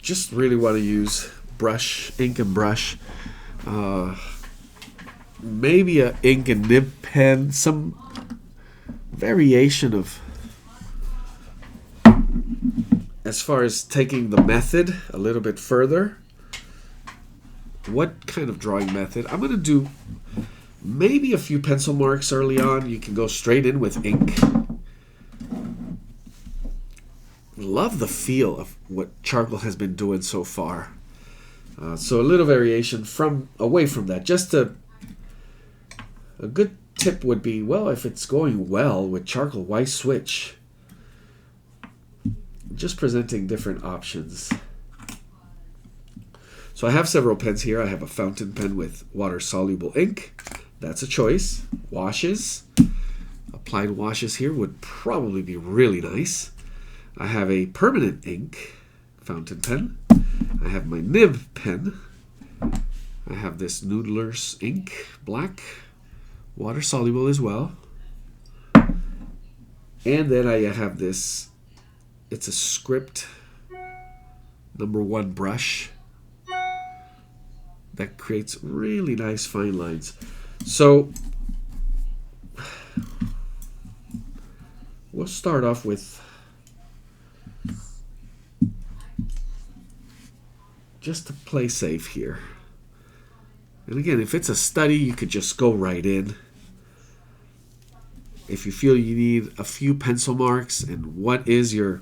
just really want to use ink and brush. Maybe a ink and nib pen, some variation of, as far as taking the method a little bit further. What kind of drawing method? I'm going to do maybe a few pencil marks early on. You can go straight in with ink. Love the feel of what charcoal has been doing so far. So a little variation away from that. Just a good tip would be, well, if it's going well with charcoal, why switch? Just presenting different options. So I have several pens here. I have a fountain pen with water-soluble ink. That's a choice. Washes. Applied washes here would probably be really nice. I have a permanent ink fountain pen. I have my nib pen. I have this Noodler's ink, black, water-soluble as well. And then I have this, it's a script #1 brush that creates really nice fine lines. So we'll start off with just to play safe here. And again, if it's a study, you could just go right in. If you feel you need a few pencil marks and what is your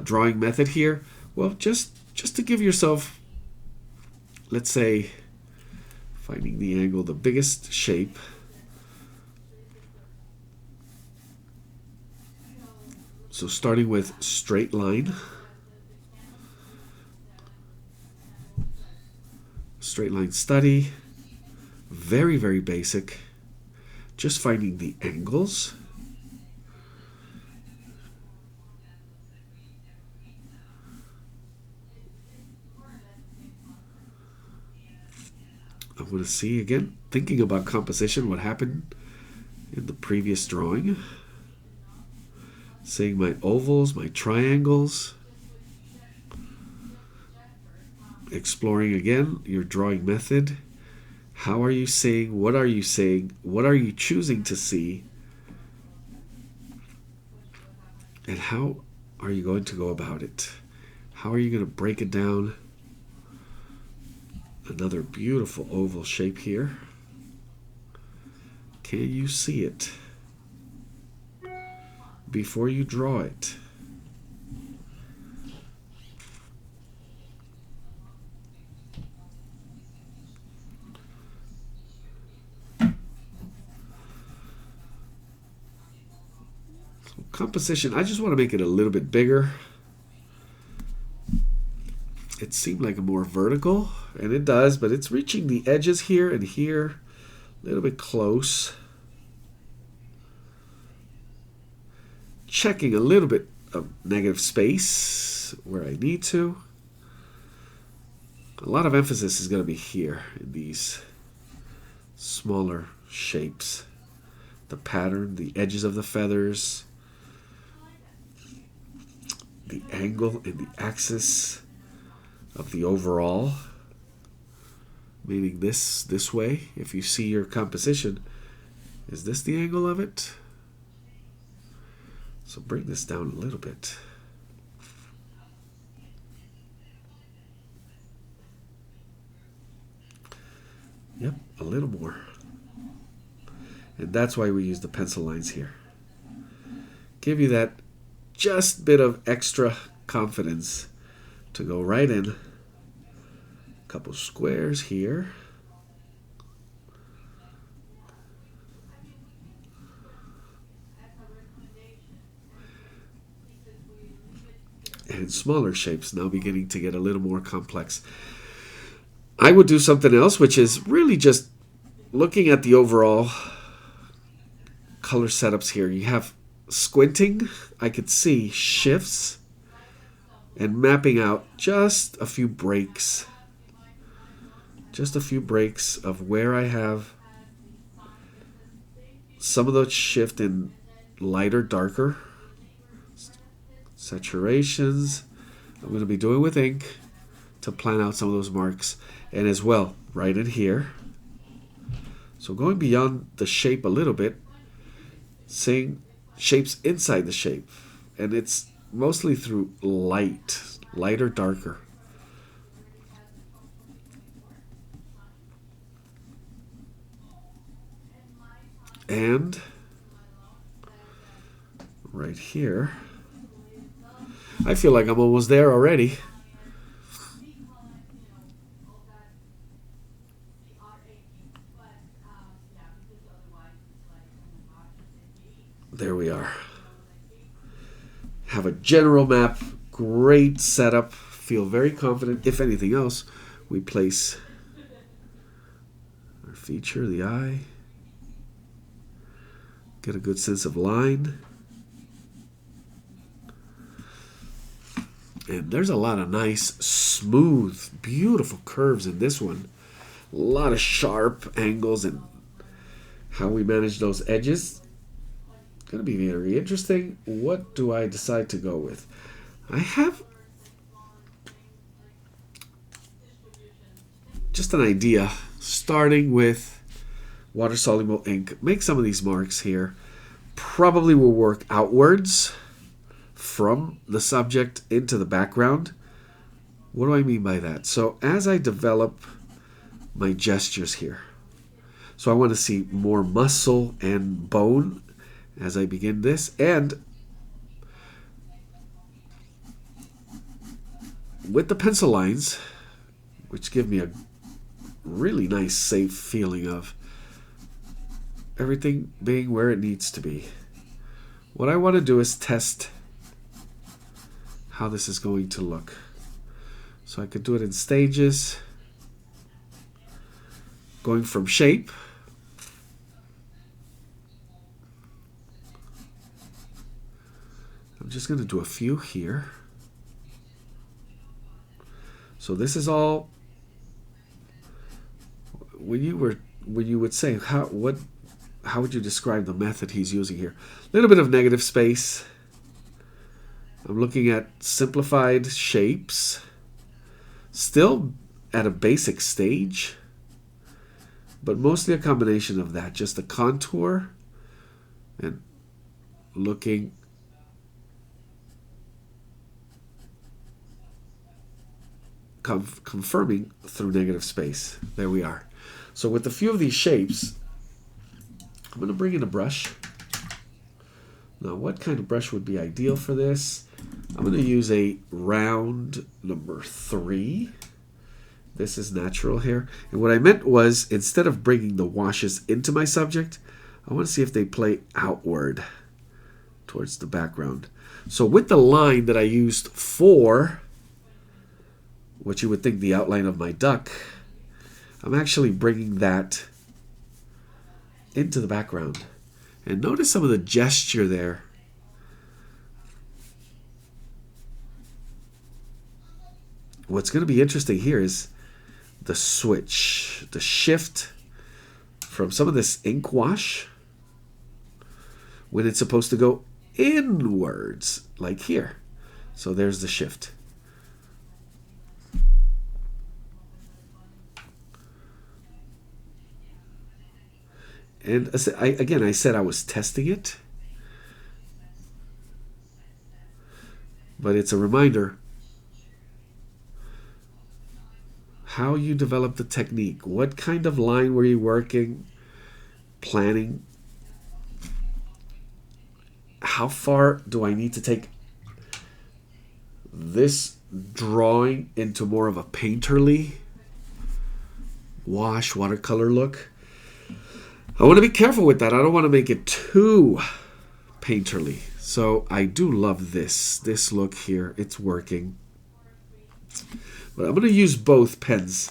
drawing method here, well, just to give yourself, let's say, finding the angle, the biggest shape. So starting with straight line. Straight line study. Very, very basic. Just finding the angles. I want to see, again, thinking about composition, what happened in the previous drawing. Seeing my ovals, my triangles. Exploring, again, your drawing method. How are you seeing? What are you seeing? What are you choosing to see? And how are you going to go about it? How are you going to break it down? Another beautiful oval shape here. Can you see it before you draw it? So composition, I just want to make it a little bit bigger. It seemed like a more vertical, and it does, but it's reaching the edges here and here, a little bit close. Checking a little bit of negative space where I need to. A lot of emphasis is going to be here in these smaller shapes. The pattern, the edges of the feathers, the angle and the axis of the overall, meaning this way. If you see your composition, is this the angle of it? So bring this down a little bit. Yep, a little more. And that's why we use the pencil lines here. Give you that just bit of extra confidence to go right in. A couple squares here. And smaller shapes now beginning to get a little more complex. I would do something else, which is really just looking at the overall color setups here. You have squinting, I could see shifts, and mapping out just a few breaks. Just a few breaks of where I have some of those shift in lighter, darker saturations. I'm going to be doing with ink. to plan out some of those marks. And as well, right in here. So going beyond the shape a little bit, seeing shapes inside the shape. And it's mostly through light or darker. And right here, I feel like I'm almost there already. There we are. Have a general map, great setup, feel very confident. If anything else, we place our feature, the eye, get a good sense of line. And there's a lot of nice, smooth, beautiful curves in this one. A lot of sharp angles and how we manage those edges. Going to be very interesting. What do I decide to go with? I have just an idea, starting with water-soluble ink. Make some of these marks here. Probably will work outwards from the subject into the background. What do I mean by that? So as I develop my gestures here, so I want to see more muscle and bone as I begin this, and with the pencil lines, which give me a really nice, safe feeling of everything being where it needs to be. What I want to do is test how this is going to look. So I could do it in stages, going from shape. I'm just going to do a few here. So this is all, when you would say, how would you describe the method he's using here? A little bit of negative space. I'm looking at simplified shapes, still at a basic stage, but mostly a combination of that, just the contour and looking confirming through negative space. There we are. So with a few of these shapes, I'm going to bring in a brush. Now, what kind of brush would be ideal for this? I'm going to use a round number 3. This is natural here. And what I meant was, instead of bringing the washes into my subject, I want to see if they play outward towards the background. So with the line that I used for what you would think the outline of my duck, I'm actually bringing that into the background. And notice some of the gesture there. What's going to be interesting here is the switch, the shift from some of this ink wash when it's supposed to go inwards, like here. So there's the shift. And I said I was testing it. But it's a reminder how you develop the technique. What kind of line were you working, planning? How far do I need to take this drawing into more of a painterly watercolor look? I want to be careful with that. I don't want to make it too painterly. So I do love this look here. It's working. But I'm going to use both pens,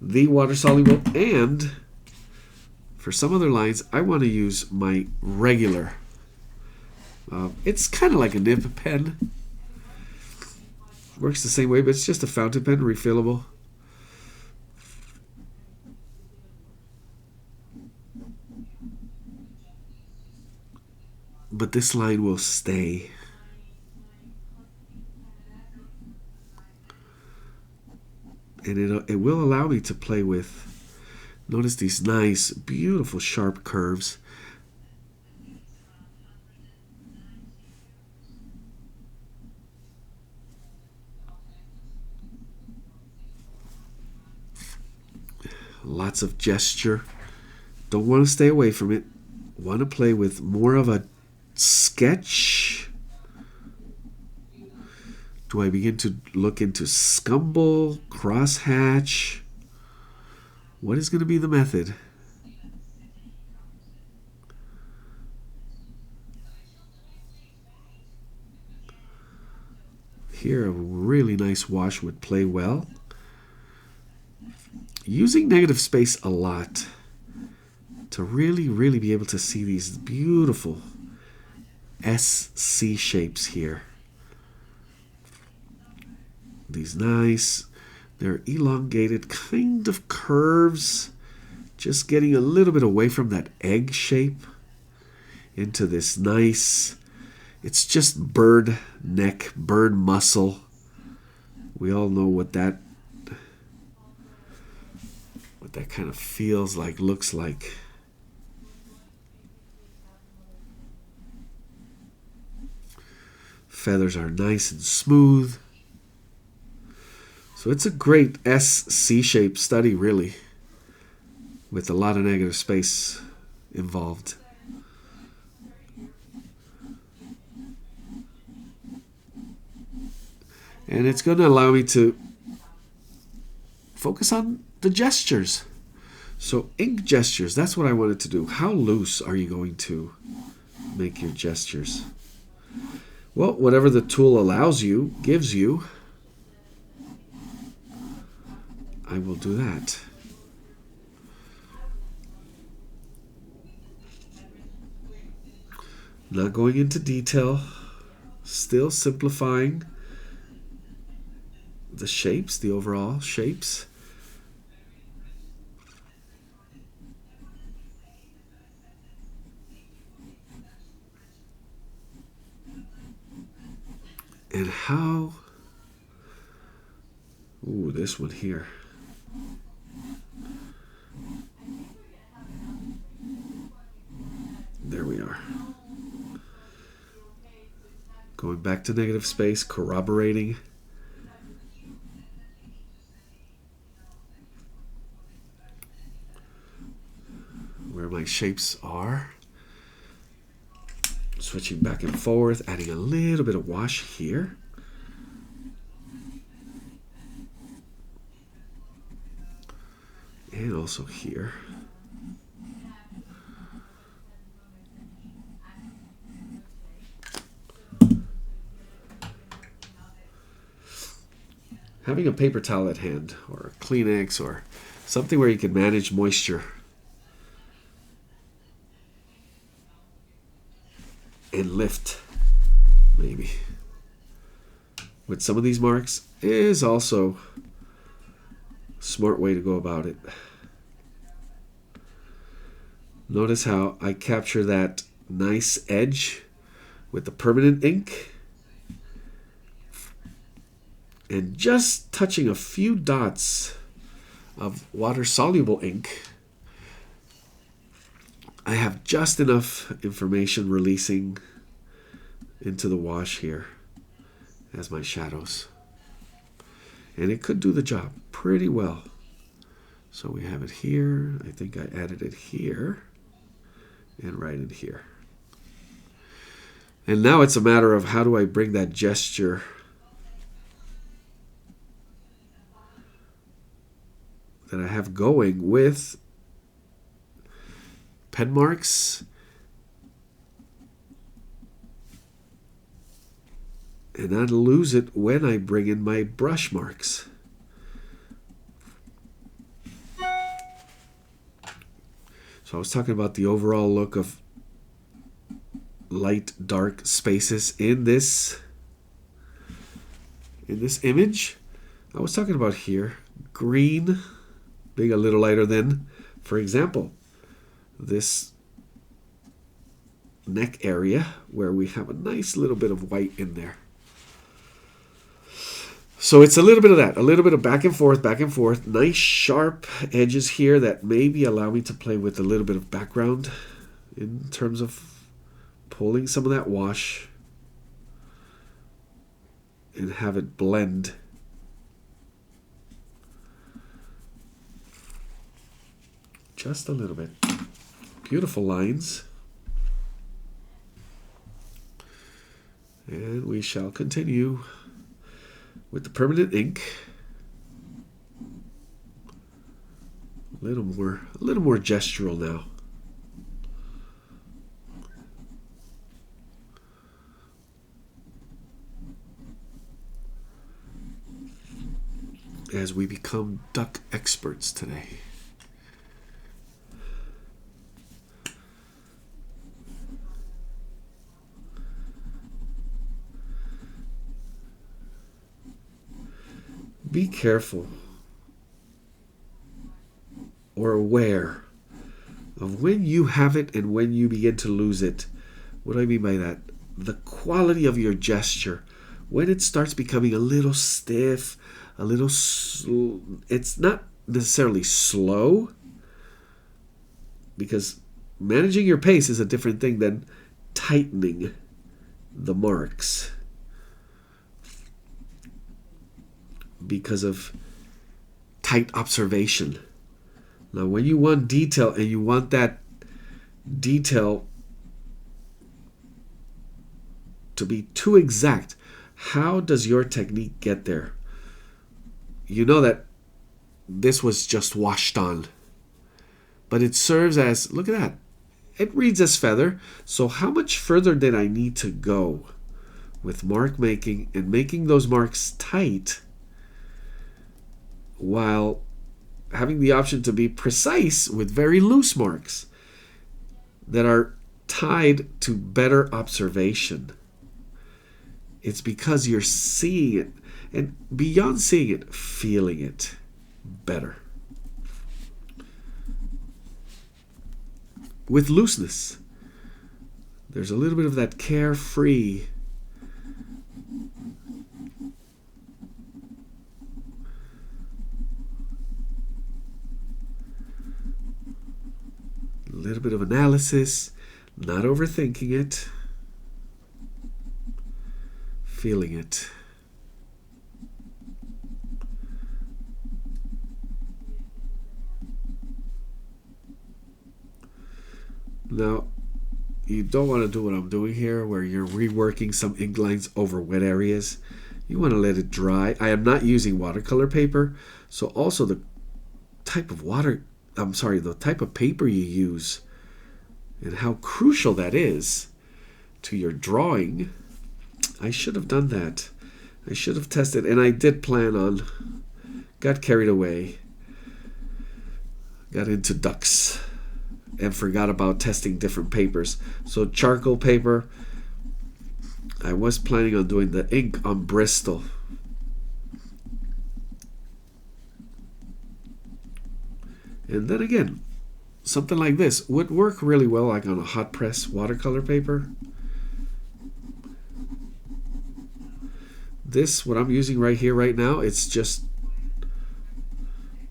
the water-soluble, and for some other lines, I want to use my regular. It's kind of like a nib pen. Works the same way, but it's just a fountain pen, refillable. But this line will stay. And it will allow me to play with, notice these nice, beautiful, sharp curves. Lots of gesture. Don't want to stay away from it. Want to play with more of a sketch. Do I begin to look into scumble, crosshatch? What is going to be the method? Here, a really nice wash would play well. Using negative space a lot to really, really be able to see these beautiful SC shapes here. These nice, they're elongated kind of curves, just getting a little bit away from that egg shape into this nice, it's just bird neck, bird muscle. We all know what that kind of feels like, looks like. Feathers are nice and smooth. So it's a great SC shape study, really, with a lot of negative space involved. And it's going to allow me to focus on the gestures. So ink gestures, that's what I wanted to do. How loose are you going to make your gestures? Well, whatever the tool allows you, gives you, I will do that. Not going into detail, still simplifying the shapes, the overall shapes. And how, ooh, this one here. There we are. Going back to negative space, corroborating. Where my shapes are. Switching back and forth, adding a little bit of wash here. And also here. Having a paper towel at hand, or a Kleenex, or something where you can manage moisture. And lift, maybe. With some of these marks is also a smart way to go about it. Notice how I capture that nice edge with the permanent ink. And just touching a few dots of water-soluble ink, I have just enough information releasing into the wash here as my shadows. And it could do the job pretty well. So we have it here. I think I added it here and right in here. And now it's a matter of how do I bring that gesture that I have going with pen marks and not lose it when I bring in my brush marks. So I was talking about the overall look of light, dark spaces in this image. I was talking about here, green being a little lighter than, for example, this neck area where we have a nice little bit of white in there. So it's a little bit of that, a little bit of back and forth, back and forth. Nice sharp edges here that maybe allow me to play with a little bit of background in terms of pulling some of that wash and have it blend. Just a little bit. Beautiful lines. And we shall continue with the permanent ink. A little more gestural now. As we become duck experts today. Be careful or aware of when you have it and when you begin to lose it. What do I mean by that? The quality of your gesture. When it starts becoming a little stiff, a little it's not necessarily slow, because managing your pace is a different thing than tightening the marks because of tight observation. Now, when you want detail and you want that detail to be too exact, how does your technique get there? You know that this was just washed on, but it serves as, look at that, it reads as feather. So how much further did I need to go with mark making and making those marks tight while having the option to be precise with very loose marks that are tied to better observation? It's because you're seeing it, and beyond seeing it, feeling it better. With looseness, there's a little bit of that carefree, a little bit of analysis, not overthinking it, feeling it. Now, you don't want to do what I'm doing here, where you're reworking some ink lines over wet areas. You want to let it dry. I am not using watercolor paper, so also the type of the type of paper you use and how crucial that is to your drawing. I should have done that. I should have tested, and I did plan on, got carried away, got into ducks, and forgot about testing different papers. So charcoal paper, I was planning on doing the ink on Bristol. And then again, something like this would work really well like on a hot press watercolor paper. This, what I'm using right here, right now, it's just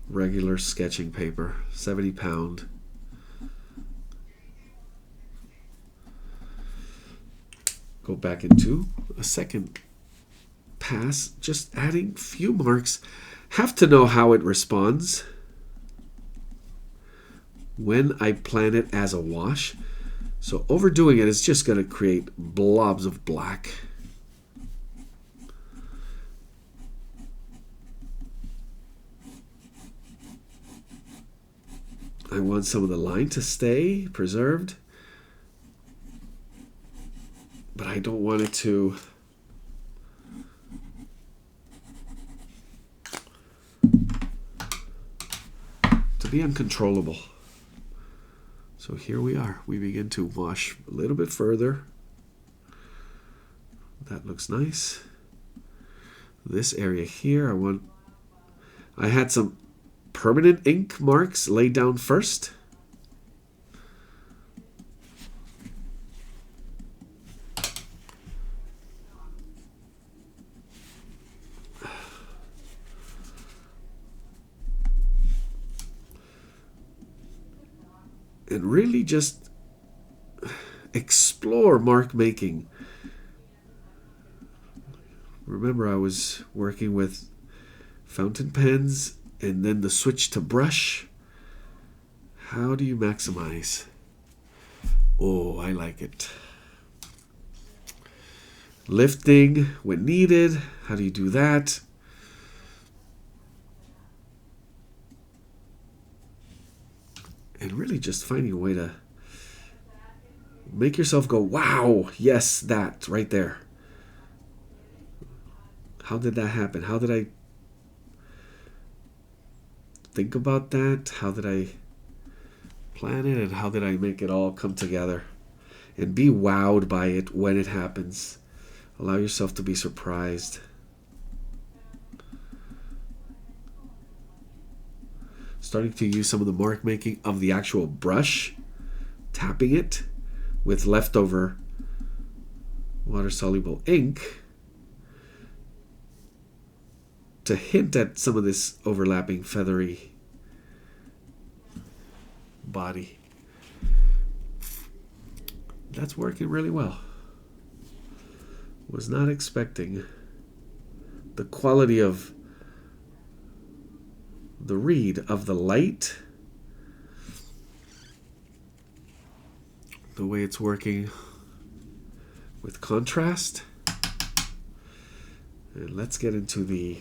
regular sketching paper, 70 pound. Go back into a second pass, just adding few marks. Have to know how it responds when I plan it as a wash. So overdoing it is just going to create blobs of black. I want some of the line to stay preserved, but I don't want it to be uncontrollable. So here we are. We begin to wash a little bit further. That looks nice. This area here, I had some permanent ink marks laid down first. and really just explore mark making. Remember, I was working with fountain pens and then the switch to brush. How do you maximize? Oh, I like it. Lifting when needed. How do you do that? And really just finding a way to make yourself go, wow, yes, that right there. How did that happen? How did I think about that? How did I plan it? And how did I make it all come together? And be wowed by it when it happens. Allow yourself to be surprised. Starting to use some of the mark making of the actual brush, tapping it with leftover water-soluble ink to hint at some of this overlapping feathery body. That's working really well. Was not expecting the quality of the read of the light, the way it's working with contrast. And let's get into the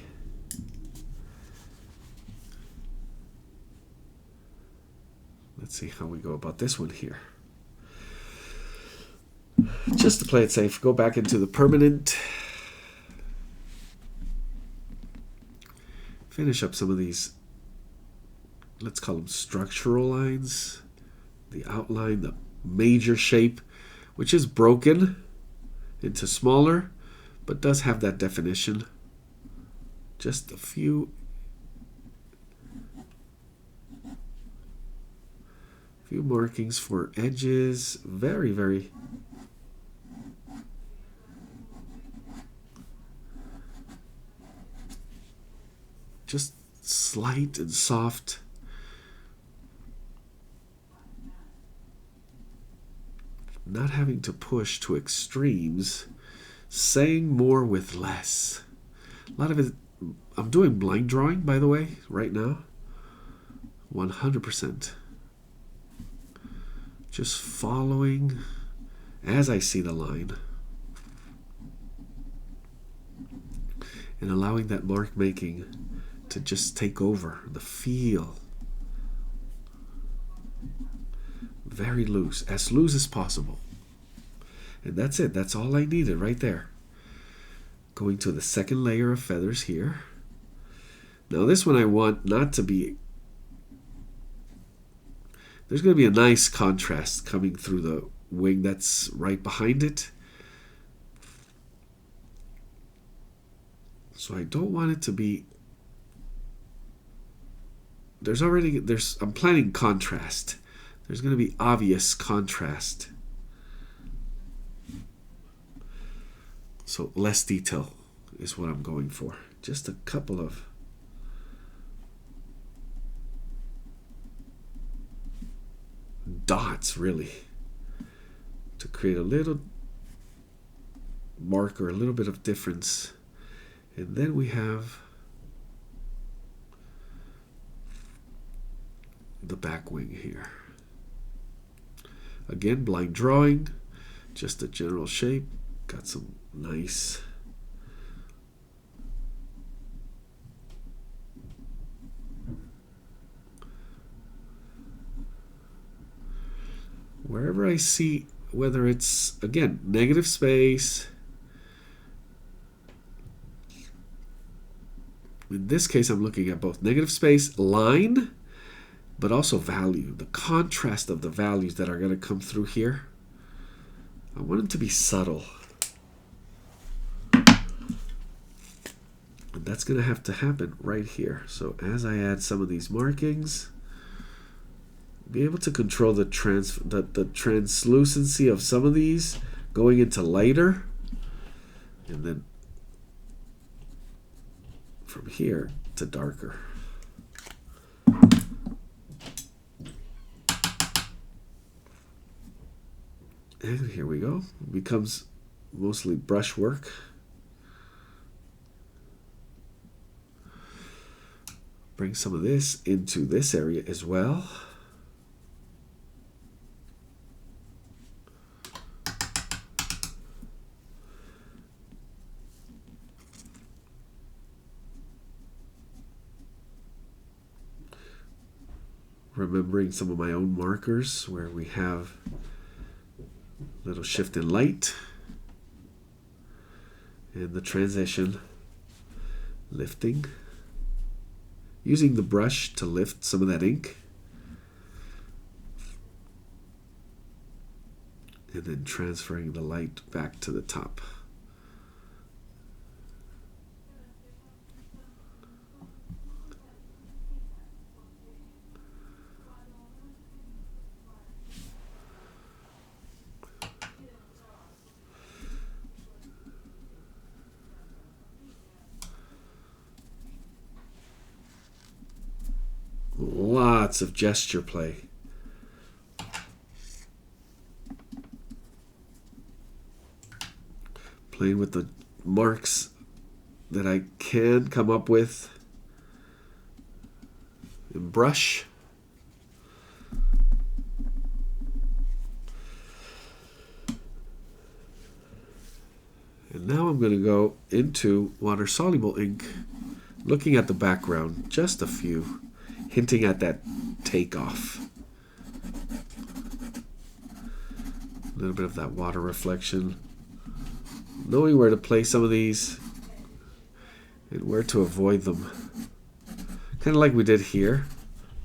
let's see how we go about this one here. Just to play it safe, go back into the permanent. Finish up some of these, let's call them structural lines. The outline, the major shape, which is broken into smaller, but does have that definition. Just a few markings for edges. Very, very just slight and soft. Not having to push to extremes. Saying more with less. A lot of it, I'm doing blind drawing, by the way, right now. 100%. Just following as I see the line. And allowing that mark making to just take over the feel. Very loose as possible. And that's it. That's all I needed right there. Going to the second layer of feathers here. Now this one I want not to be... There's going to be a nice contrast coming through the wing that's right behind it. So I don't want it to be... I'm planning contrast. There's going to be obvious contrast. So less detail is what I'm going for. Just a couple of dots, really, to create a little marker, a little bit of difference. And then we have the back wing here. Again, blind drawing, just a general shape. Got some nice wherever I see, whether it's, again, negative space. In this case, I'm looking at both negative space, line, but also value, the contrast of the values that are going to come through here. I want them to be subtle. And that's going to have to happen right here. So as I add some of these markings, be able to control the translucency of some of these, going into lighter, and then from here to darker. And here we go. It becomes mostly brushwork. Bring some of this into this area as well. Remembering some of my own markers where we have a little shift in light and the transition, lifting, using the brush to lift some of that ink, and then transferring the light back to the top. Lots of gesture play. Playing with the marks that I can come up with and brush. And now I'm going to go into water-soluble ink, looking at the background, just a few, hinting at that takeoff. A little bit of that water reflection. Knowing where to place some of these and where to avoid them. Kind of like we did here.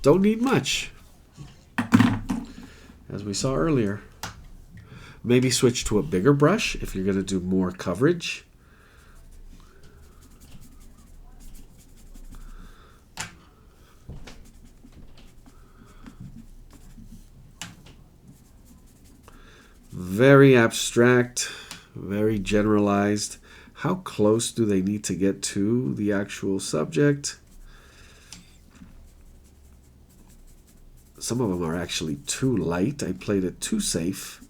Don't need much, as we saw earlier. Maybe switch to a bigger brush if you're going to do more coverage. Very abstract, very generalized. How close do they need to get to the actual subject? Some of them are actually too light. I played it too safe.